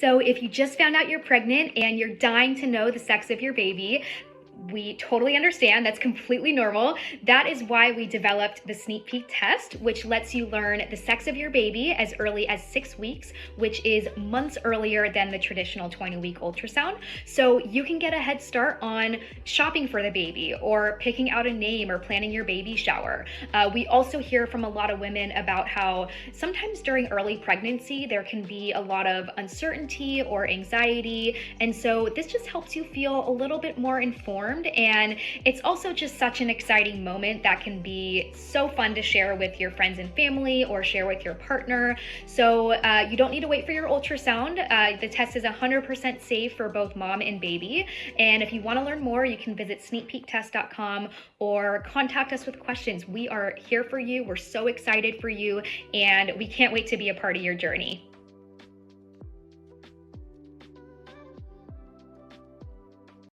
So if you just found out you're pregnant and you're dying to know the sex of your baby, we totally understand. That's completely normal. That is why we developed the SneakPeek test, which lets you learn the sex of your baby as early as 6 weeks, which is months earlier than the traditional 20-week ultrasound. So you can get a head start on shopping for the baby or picking out a name or planning your baby shower. We also hear from a lot of women about how sometimes during early pregnancy, there can be a lot of uncertainty or anxiety. And so this just helps you feel a little bit more informed. And it's also just such an exciting moment that can be so fun to share with your friends and family or share with your partner. So you don't need to wait for your ultrasound. The test is 100% safe for both mom and baby. And if you want to learn more, you can visit sneakpeektest.com or contact us with questions. We are here for you. We're so excited for you, and we can't wait to be a part of your journey.